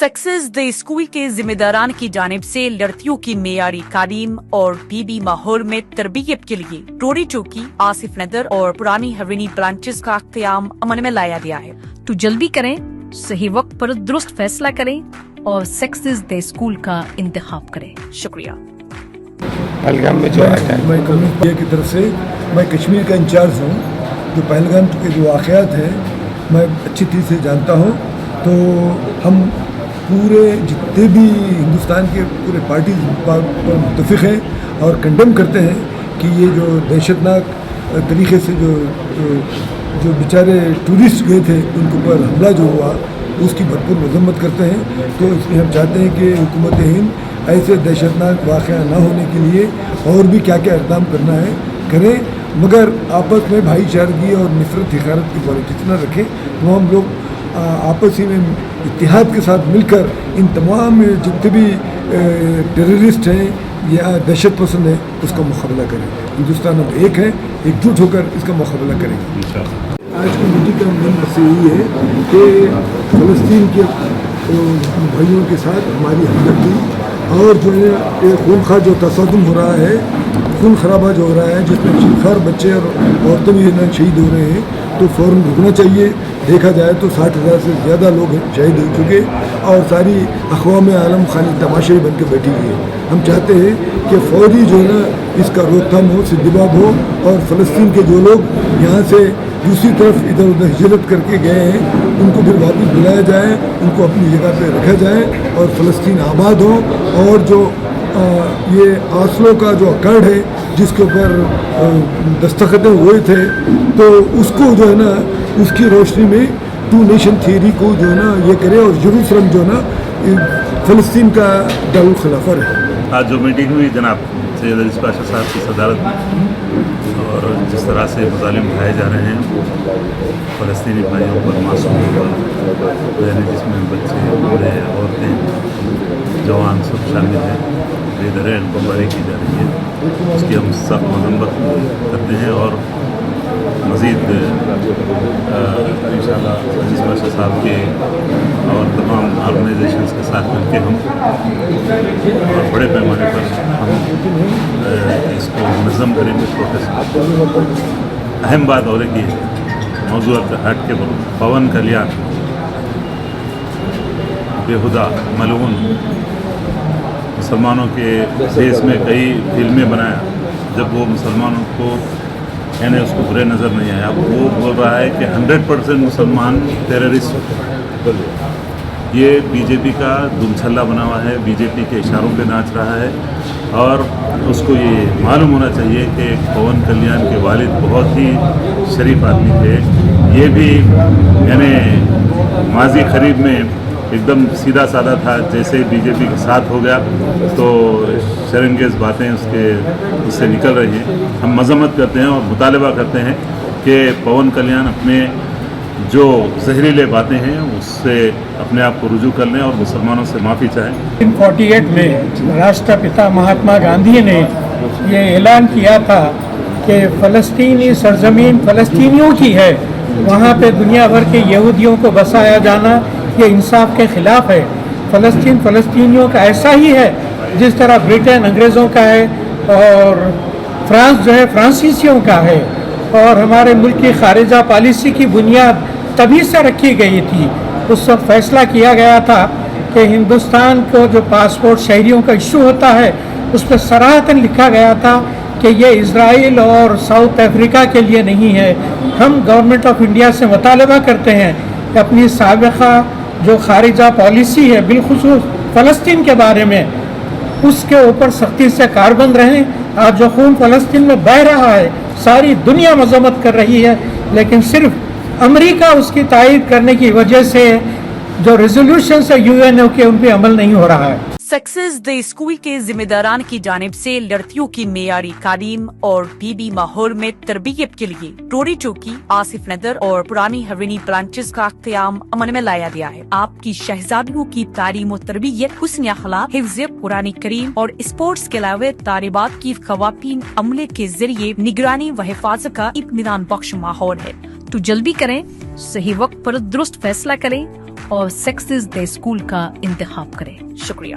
Success the school के जिम्मेदारान की जानिब से लड़कियों की मेयारी तालीम और पीबी माहौल में तरबियत के लिए टोरी चौकी, आसिफ नगर और पुरानी हवेली ब्रांचेस का क़याम अमल में लाया गया है। तो जल्दी करें, सही वक्त पर दुरुस्त फैसला करें और सक्सेस द स्कूल का इंतखाब करें। शुक्रिया। पहलगाम में जो मैं कम्युनिटी की तरफ से मैं कश्मीर का इंचार्ज हूँ। जो पहलगाम के जो वाक़यात हैं मैं अच्छी तरह से जानता हूँ। तो हम पूरे जितने भी हिंदुस्तान के पूरे पार्टीज पर मुत्तफ़िक़ हैं और कंडेम करते हैं कि ये जो दहशतनाक तरीक़े से जो बेचारे टूरिस्ट गए थे उनके ऊपर हमला जो हुआ उसकी भरपूर मज़म्मत करते हैं। तो इसलिए हम चाहते हैं कि हुकूमत हिंद ऐसे दहशतनाक वाक़या ना होने के लिए और भी क्या क्या इक़दाम करना है करें, मगर आपस में भाईचारगी और नफ़रत हिकारत की पॉलिटिक्स न रखें। तो हम लोग आपस ही में इत्तेहाद के साथ मिलकर इन तमाम जितने भी टेररिस्ट हैं या दहशत पसंद हैं उसका मुकाबला करें। हिंदुस्तान अब एक है, एकजुट होकर इसका मुकाबला करेंगे। आज की मीटिंग का मेन मकसद यही है कि फ़लस्तीन के भाइयों के साथ हमारी हमदर्दी और जो है खूनख्वार जो तसादुम हो रहा है, खून खराबा जो हो रहा है जिसमें शिकार बच्चे और औरतें भी शहीद हो रहे हैं, तो फ़ौरन रुकना चाहिए। देखा जाए तो 60,000 से ज़्यादा लोग शहीद हो चुके और सारी अक़वाम आलम खाली तमाशे बन के बैठी हुई है। हम चाहते हैं कि फ़ौरी जो है ना इसका रोकथाम हो, सिद्धिबाब हो और फ़लस्तीन के जो लोग यहाँ से दूसरी तरफ इधर उधर हिजरत करके गए हैं उनको फिर वापस बुलाया जाए, उनको अपनी जगह पे रखा जाए और फ़लस्तीन आबाद हो। और जो ये आस्लो का जो अकॉर्ड है जिसके ऊपर दस्तखतें हुए थे तो उसको जो है ना उसकी रोशनी में टू नेशन थियरी को जो है ना ये करे और यरूशलेम जो है ना फ़लस्तीन का दारुल खिलाफा है। आज जो मीटिंग हुई जनाब सैयद अली पाशा साहब की सदारत में और जिस तरह से मुज़ालिम उठाए जा रहे हैं फ़लस्तीनी भाइयों पर, मासूमों पर, यानी जिसमें बच्चे, बूढ़े, औरतें, जवान सब शामिल हैं, बेदरें बमबारी की जा रही है, उसकी हम सख्त मज़म्मत करते हैं और मज़ीद इंशाअल्लाह अजीज़ पाशा साहब के और तमाम ऑर्गेनाइजेशंस के साथ मिलकर हम और बड़े पैमाने पर हम इसको नज़म करेंगे प्रोटेस्ट। अहम बात और एक ये मौजूद हट के पवन कल्याण बेहुदा मलून मुसलमानों के देश में कई फिल्में बनाया, जब वो मुसलमानों को यानी उसको बुरे नज़र नहीं आया। वो बोल रहा है कि 100% मुसलमान टेररिस्ट। ये बीजेपी का दुमछल्ला बना हुआ है, बीजेपी के इशारों पे नाच रहा है और उसको ये मालूम होना चाहिए कि पवन कल्याण के वालिद बहुत ही शरीफ आदमी थे। ये भी यानी माजी करीब में एकदम सीधा साधा था, जैसे बीजेपी के साथ हो गया तो शर्मंगेज़ बातें उससे निकल रही हैं। हम मज़म्मत करते हैं और मुतालबा करते हैं कि पवन कल्याण अपने जो जहरीले बातें हैं उससे अपने आप को रुजू कर लें और मुसलमानों से माफ़ी चाहें। 1948 में राष्ट्रपिता महात्मा गांधी ने ये ऐलान किया था कि फ़लस्तीनी सरजमीन फ़लस्तीनियों की है, वहाँ पे दुनिया भर के यहूदियों को बसाया जाना ये इंसाफ के ख़िलाफ़ है। फ़लस्तीन फ़लस्तीनियों का ऐसा ही है जिस तरह ब्रिटेन अंग्रेज़ों का है और फ्रांस जो है फ्रांसीसियों का है। और हमारे मुल्क की खारिजा पॉलिसी की बुनियाद तभी से रखी गई थी। उस वक्त फ़ैसला किया गया था कि हिंदुस्तान को जो पासपोर्ट शहरियों का इशू होता है उस पर सराहतन लिखा गया था कि ये इज़राइल और साउथ अफ्रीका के लिए नहीं है। हम गवर्नमेंट ऑफ इंडिया से मुतालबा करते हैं कि अपनी साबिक़ा जो खारिजा पॉलिसी है बिलखुसूस फ़लस्तीन के बारे में उसके ऊपर सख्ती से कारबंद रहें। आज जो खून फ़लस्तीन में बह रहा है सारी दुनिया मज़म्मत कर रही है, लेकिन सिर्फ अमेरिका उसकी तायीद करने की वजह से जो रेजोल्यूशन है यूएनओ के उन पर अमल नहीं हो रहा है। सक्सेस द स्कूल के जिम्मेदारान की जानिब से लड़कियों की मेयारी तालीम और पीबी माहौल में तरबियत के लिए टोरी चौकी, आसिफ नगर और पुरानी हवेली ब्रांचेस का क़याम अमल में लाया गया है। आपकी शहजादियों की तालीम और तरबियत, हुस्न अखलाक, हिफ्ज़ कुरान करीम और स्पोर्ट्स के अलावा तालिबात की ख़वातीन अमले के जरिए निगरानी व हिफाजत का इत्मीनान बख्श माहौल है। तो जल्दी करें, सही वक्त पर दुरुस्त फैसला करें اور سیکسز ڈے اسکول کا انتخاب کریں۔ شکریہ۔